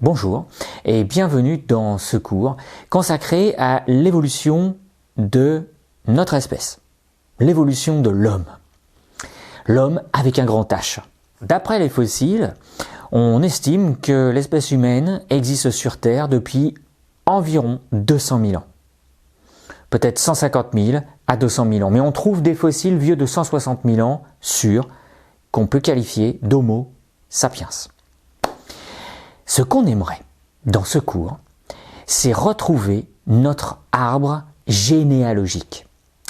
Bonjour et bienvenue dans ce cours consacré à l'évolution de notre espèce, l'évolution de l'homme. L'homme avec un grand H. D'après les fossiles, on estime que l'espèce humaine existe sur Terre depuis environ 200 000 ans. Peut-être 150 000 à 200 000 ans, mais on trouve des fossiles vieux de 160 000 ans sûrs qu'on peut qualifier d'Homo sapiens. Ce qu'on aimerait dans ce cours, c'est retrouver notre arbre généalogique.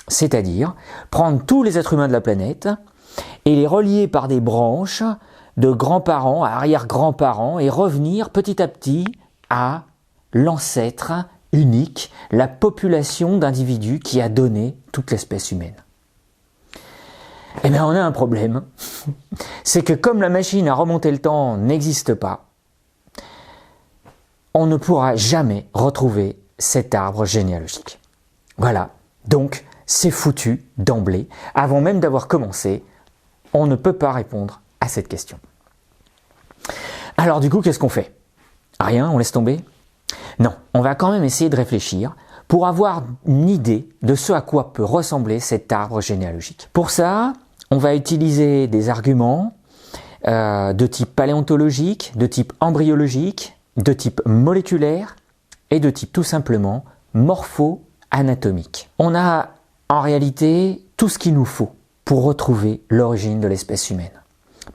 C'est-à-dire prendre tous les êtres humains de la planète et les relier par des branches de grands-parents à arrière-grands-parents et revenir petit à petit à l'ancêtre unique, la population d'individus qui a donné toute l'espèce humaine. Eh bien, on a un problème, c'est que comme la machine à remonter le temps n'existe pas, on ne pourra jamais retrouver cet arbre généalogique. Voilà, donc c'est foutu d'emblée. Avant même d'avoir commencé, on ne peut pas répondre à cette question. Alors du coup, qu'est-ce qu'on fait? Rien, on laisse tomber? Non, on va quand même essayer de réfléchir pour avoir une idée de ce à quoi peut ressembler cet arbre généalogique. Pour ça, on va utiliser des arguments de type paléontologique, de type embryologique, de type moléculaire et de type tout simplement morpho-anatomique. On a en réalité tout ce qu'il nous faut pour retrouver l'origine de l'espèce humaine.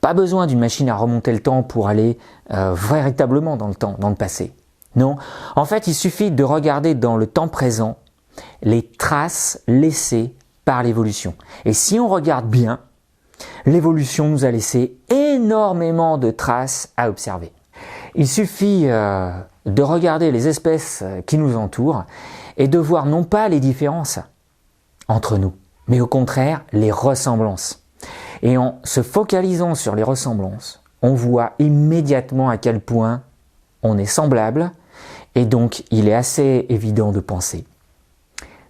Pas besoin d'une machine à remonter le temps pour aller véritablement dans le temps, dans le passé. Non, en fait il suffit de regarder dans le temps présent les traces laissées par l'évolution. Et si on regarde bien, l'évolution nous a laissé énormément de traces à observer. Il suffit de regarder les espèces qui nous entourent et de voir non pas les différences entre nous, mais au contraire les ressemblances. Et en se focalisant sur les ressemblances, on voit immédiatement à quel point on est semblable et donc il est assez évident de penser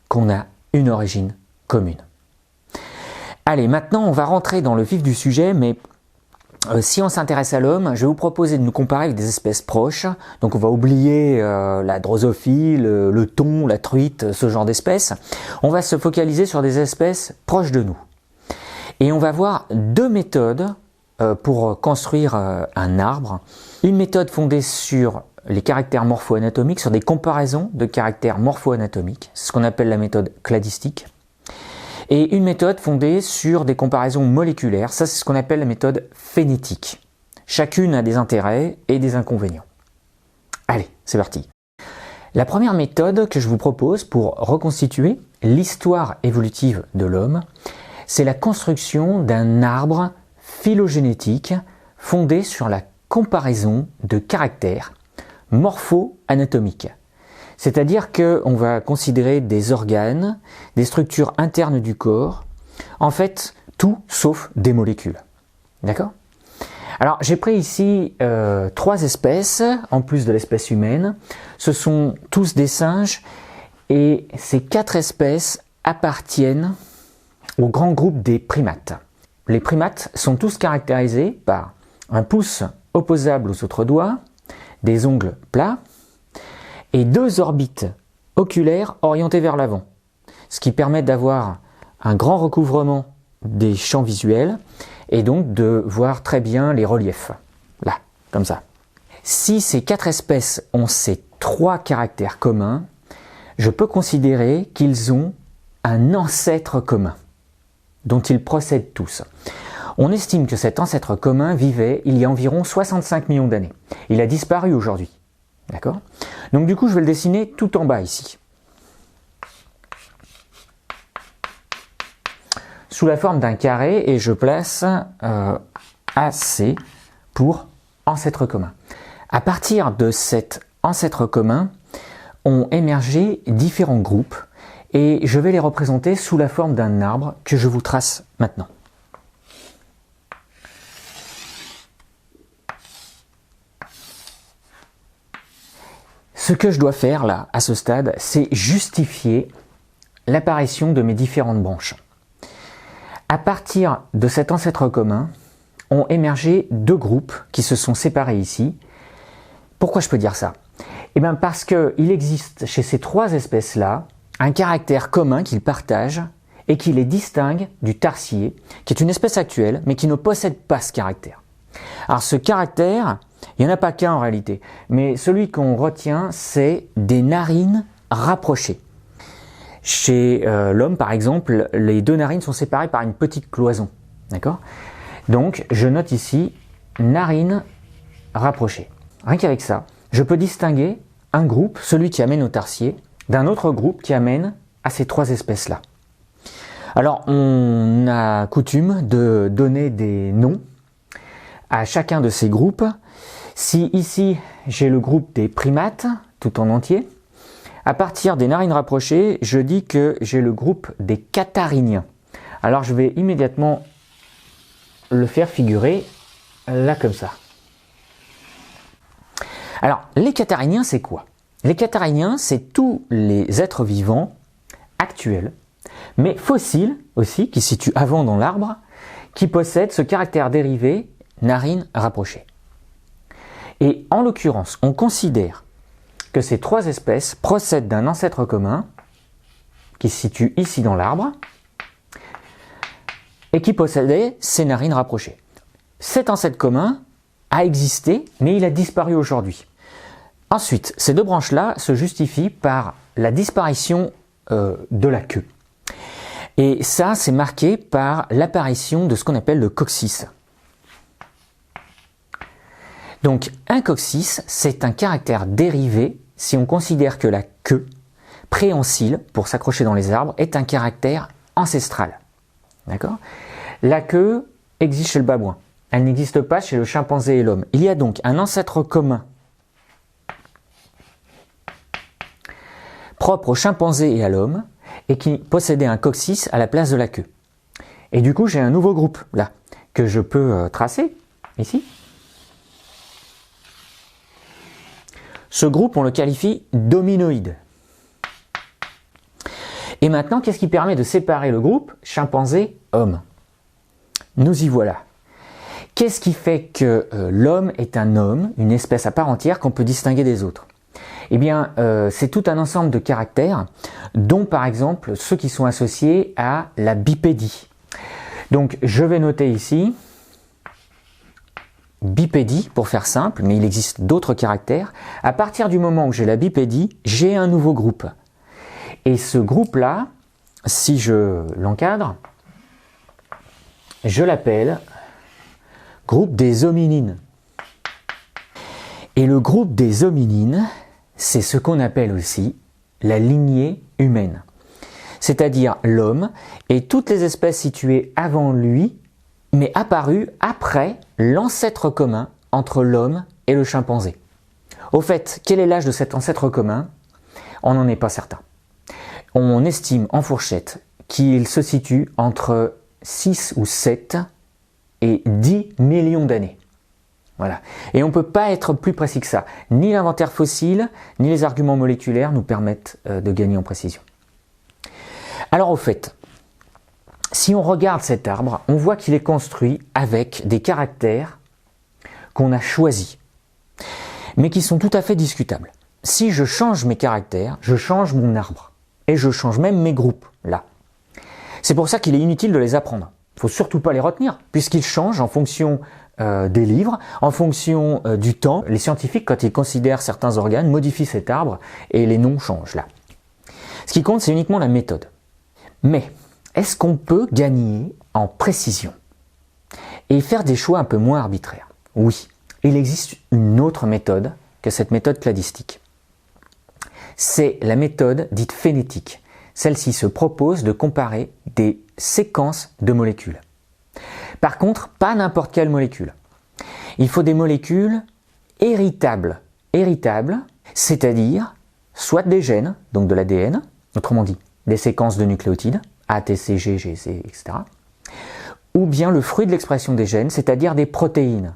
qu'on a une origine commune. Allez, maintenant on va rentrer dans le vif du sujet, mais si on s'intéresse à l'homme, je vais vous proposer de nous comparer avec des espèces proches. Donc on va oublier la drosophile, le thon, la truite, ce genre d'espèces. On va se focaliser sur des espèces proches de nous. Et on va voir deux méthodes pour construire un arbre. Une méthode fondée sur les caractères morpho-anatomiques, sur des comparaisons de caractères morpho-anatomiques. C'est ce qu'on appelle la méthode cladistique. Et une méthode fondée sur des comparaisons moléculaires, ça c'est ce qu'on appelle la méthode phénétique. Chacune a des intérêts et des inconvénients. Allez, c'est parti. La première méthode que je vous propose pour reconstituer l'histoire évolutive de l'homme, c'est la construction d'un arbre phylogénétique fondé sur la comparaison de caractères morpho-anatomiques. C'est-à-dire qu'on va considérer des organes, des structures internes du corps, en fait tout sauf des molécules. D'accord? Alors j'ai pris ici trois espèces, en plus de l'espèce humaine. Ce sont tous des singes et ces quatre espèces appartiennent au grand groupe des primates. Les primates sont tous caractérisés par un pouce opposable aux autres doigts, des ongles plats, et deux orbites oculaires orientées vers l'avant, ce qui permet d'avoir un grand recouvrement des champs visuels et donc de voir très bien les reliefs, là, comme ça. Si ces quatre espèces ont ces trois caractères communs, je peux considérer qu'ils ont un ancêtre commun, dont ils procèdent tous. On estime que cet ancêtre commun vivait il y a environ 65 millions d'années. Il a disparu aujourd'hui. D'accord? Donc du coup, je vais le dessiner tout en bas ici. Sous la forme d'un carré et je place AC pour ancêtre commun. À partir de cet ancêtre commun, ont émergé différents groupes et je vais les représenter sous la forme d'un arbre que je vous trace maintenant. Ce que je dois faire là, à ce stade, c'est justifier l'apparition de mes différentes branches. À partir de cet ancêtre commun, ont émergé deux groupes qui se sont séparés ici Pourquoi je peux dire ça? Eh bien parce qu'il existe chez ces trois espèces-là un caractère commun qu'ils partagent et qui les distingue du tarsier, qui est une espèce actuelle, mais qui ne possède pas ce caractère. Alors ce caractère, il n'y en a pas qu'un en réalité, mais celui qu'on retient, c'est des narines rapprochées. Chez l'homme, par exemple, les deux narines sont séparées par une petite cloison. D'accord? Donc, je note ici narines rapprochées. Rien qu'avec ça, je peux distinguer un groupe, celui qui amène au tarsier, d'un autre groupe qui amène à ces trois espèces-là. Alors, on a coutume de donner des noms à chacun de ces groupes. Si ici, j'ai le groupe des primates, tout en entier, à partir des narines rapprochées, je dis que j'ai le groupe des cathariniens. Alors, je vais immédiatement le faire figurer là comme ça. Alors, les cathariniens, c'est quoi? Les cathariniens, c'est tous les êtres vivants actuels, mais fossiles aussi, qui se situent avant dans l'arbre, qui possèdent ce caractère dérivé narines rapprochées. Et en l'occurrence, on considère que ces trois espèces procèdent d'un ancêtre commun qui se situe ici dans l'arbre et qui possédait ces narines rapprochées. Cet ancêtre commun a existé, mais il a disparu aujourd'hui. Ensuite, ces deux branches-là se justifient par la disparition de la queue. Et ça, c'est marqué par l'apparition de ce qu'on appelle le coccyx. Donc, un coccyx, c'est un caractère dérivé si on considère que la queue, préhensile, pour s'accrocher dans les arbres, est un caractère ancestral. D'accord? La queue existe chez le babouin. Elle n'existe pas chez le chimpanzé et l'homme. Il y a donc un ancêtre commun propre au chimpanzé et à l'homme et qui possédait un coccyx à la place de la queue. Et du coup, j'ai un nouveau groupe là que je peux tracer ici. Ce groupe, on le qualifie d'hominoïde. Et maintenant, qu'est-ce qui permet de séparer le groupe chimpanzé-homme? Nous y voilà. Qu'est-ce qui fait que l'homme est un homme, une espèce à part entière qu'on peut distinguer des autres? Eh bien, c'est tout un ensemble de caractères, dont par exemple ceux qui sont associés à la bipédie. Donc, je vais noter ici bipédie pour faire simple, mais il existe d'autres caractères. À partir du moment où j'ai la bipédie, j'ai un nouveau groupe. Et ce groupe-là, si je l'encadre, je l'appelle groupe des hominines. Et le groupe des hominines, c'est ce qu'on appelle aussi la lignée humaine. C'est-à-dire l'homme et toutes les espèces situées avant lui, mais apparues après l'ancêtre commun entre l'homme et le chimpanzé. Au fait, quel est l'âge de cet ancêtre commun? On n'en est pas certain. On estime en fourchette qu'il se situe entre 6 ou 7 et 10 millions d'années. Voilà. Et on ne peut pas être plus précis que ça. Ni l'inventaire fossile, ni les arguments moléculaires nous permettent de gagner en précision. Alors au fait, si on regarde cet arbre, on voit qu'il est construit avec des caractères qu'on a choisis, mais qui sont tout à fait discutables. Si je change mes caractères, je change mon arbre. Et je change même mes groupes, là. C'est pour ça qu'il est inutile de les apprendre. Il ne faut surtout pas les retenir, puisqu'ils changent en fonction des livres, en fonction du temps. Les scientifiques, quand ils considèrent certains organes, modifient cet arbre et les noms changent là. Ce qui compte, c'est uniquement la méthode. Mais, est-ce qu'on peut gagner en précision et faire des choix un peu moins arbitraires? Oui, il existe une autre méthode que cette méthode cladistique. C'est la méthode dite phénétique. Celle-ci se propose de comparer des séquences de molécules. Par contre, pas n'importe quelle molécule. Il faut des molécules héritables. Héritables, c'est-à-dire soit des gènes, donc de l'ADN, autrement dit, des séquences de nucléotides, A, T, C, G, G, C, etc. Ou bien le fruit de l'expression des gènes, c'est-à-dire des protéines,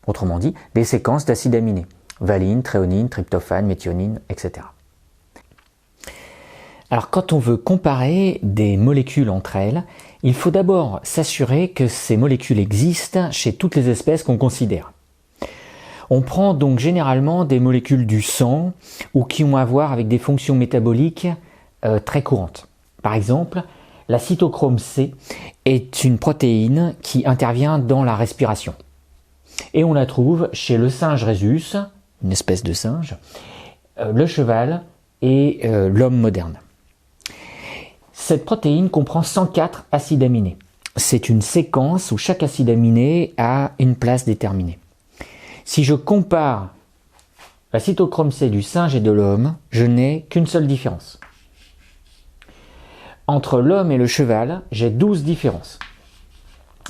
autrement dit, des séquences d'acides aminés, valine, thréonine, tryptophane, méthionine, etc. Alors quand on veut comparer des molécules entre elles, il faut d'abord s'assurer que ces molécules existent chez toutes les espèces qu'on considère. On prend donc généralement des molécules du sang ou qui ont à voir avec des fonctions métaboliques très courantes. Par exemple, la cytochrome C est une protéine qui intervient dans la respiration. Et on la trouve chez le singe rhésus, une espèce de singe, le cheval et l'homme moderne. Cette protéine comprend 104 acides aminés. C'est une séquence où chaque acide aminé a une place déterminée. Si je compare la cytochrome C du singe et de l'homme, je n'ai qu'une seule différence. Entre l'homme et le cheval, j'ai 12 différences.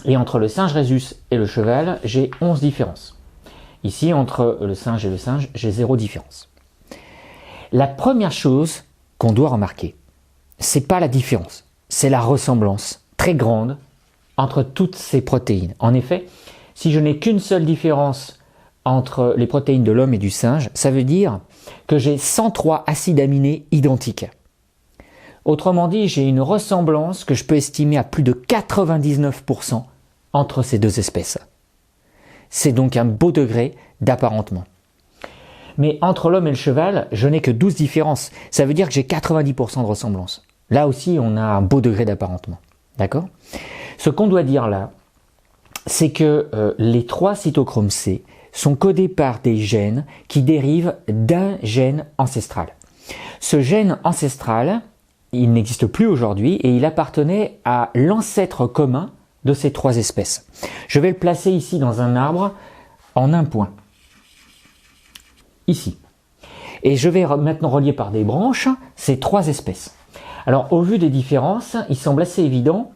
Et entre le singe rhésus et le cheval, j'ai 11 différences. Ici, entre le singe et le singe, j'ai 0 différence. La première chose qu'on doit remarquer, c'est pas la différence, c'est la ressemblance très grande entre toutes ces protéines. En effet, si je n'ai qu'une seule différence entre les protéines de l'homme et du singe, ça veut dire que j'ai 103 acides aminés identiques. Autrement dit, j'ai une ressemblance que je peux estimer à plus de 99% entre ces deux espèces. C'est donc un beau degré d'apparentement. Mais entre l'homme et le cheval, je n'ai que 12 différences. Ça veut dire que j'ai 90% de ressemblance. Là aussi, on a un beau degré d'apparentement. D'accord ? Ce qu'on doit dire là, c'est que les 3 cytochromes C sont codés par des gènes qui dérivent d'un gène ancestral. Ce gène ancestral, il n'existe plus aujourd'hui et il appartenait à l'ancêtre commun de ces 3 espèces. Je vais le placer ici dans un arbre en un point. Ici. Et je vais maintenant relier par des branches ces 3 espèces. Alors, au vu des différences, il semble assez évident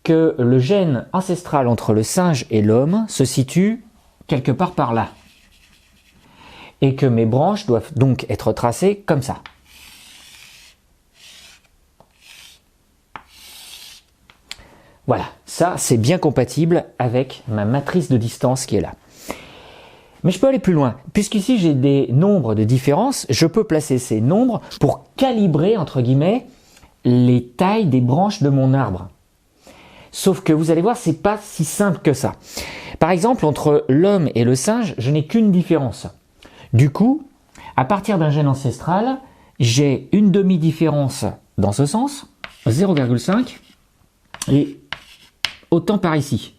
que le gène ancestral entre le singe et l'homme se situe quelque part par là. Et que mes branches doivent donc être tracées comme ça. Voilà, ça c'est bien compatible avec ma matrice de distance qui est là. Mais je peux aller plus loin. Puisqu'ici j'ai des nombres de différence, je peux placer ces nombres pour calibrer, entre guillemets, les tailles des branches de mon arbre. Sauf que vous allez voir, c'est pas si simple que ça. Par exemple, entre l'homme et le singe, je n'ai qu'une différence. Du coup, à partir d'un gène ancestral, j'ai une demi-différence dans ce sens, 0,5, et autant par ici.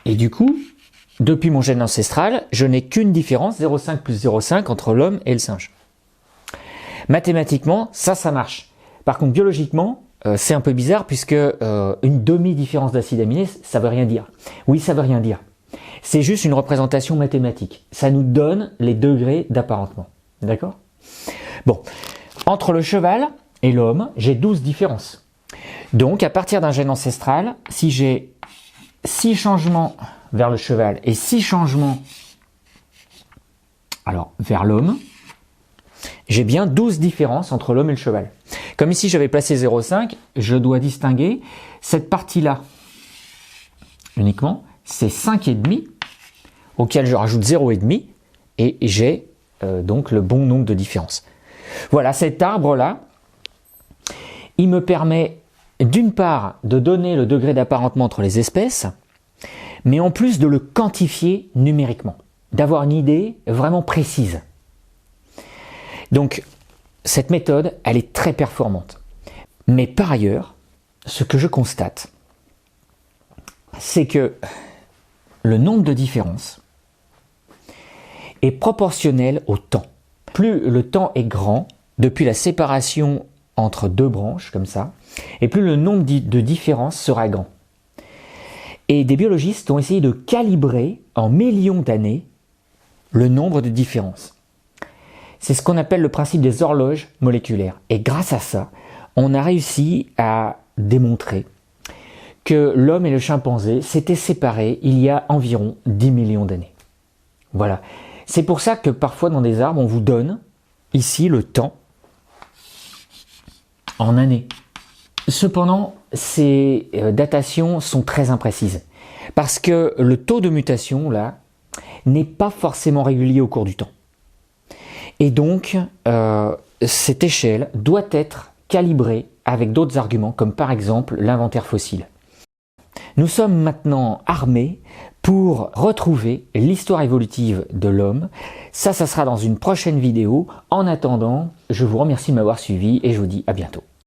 Et du coup, depuis mon gène ancestral, je n'ai qu'une différence, 0,5 plus 0,5 entre l'homme et le singe. Mathématiquement, ça marche. Par contre, biologiquement, c'est un peu bizarre puisque une demi-différence d'acide aminé, ça veut rien dire. Oui, ça veut rien dire. C'est juste une représentation mathématique. Ça nous donne les degrés d'apparentement. D'accord ? Bon, entre le cheval et l'homme, j'ai 12 différences. Donc, à partir d'un gène ancestral, si j'ai 6 changements vers le cheval et 6 changements vers l'homme, j'ai bien 12 différences entre l'homme et le cheval. Comme ici j'avais placé 0,5, je dois distinguer cette partie-là uniquement, c'est 5,5 auquel je rajoute 0,5 et j'ai donc le bon nombre de différences. Voilà, cet arbre-là, il me permet d'une part de donner le degré d'apparentement entre les espèces, mais en plus de le quantifier numériquement, d'avoir une idée vraiment précise. Donc, cette méthode, elle est très performante. Mais par ailleurs, ce que je constate, c'est que le nombre de différences est proportionnel au temps. Plus le temps est grand, depuis la séparation entre 2 branches, comme ça, et plus le nombre de différences sera grand. Et des biologistes ont essayé de calibrer en millions d'années le nombre de différences. C'est ce qu'on appelle le principe des horloges moléculaires. Et grâce à ça, on a réussi à démontrer que l'homme et le chimpanzé s'étaient séparés il y a environ 10 millions d'années. Voilà. C'est pour ça que parfois dans des arbres, on vous donne ici le temps en années. Cependant, ces datations sont très imprécises parce que le taux de mutation là n'est pas forcément régulier au cours du temps. Et donc, cette échelle doit être calibrée avec d'autres arguments, comme par exemple l'inventaire fossile. Nous sommes maintenant armés pour retrouver l'histoire évolutive de l'homme. Ça sera dans une prochaine vidéo. En attendant, je vous remercie de m'avoir suivi et je vous dis à bientôt.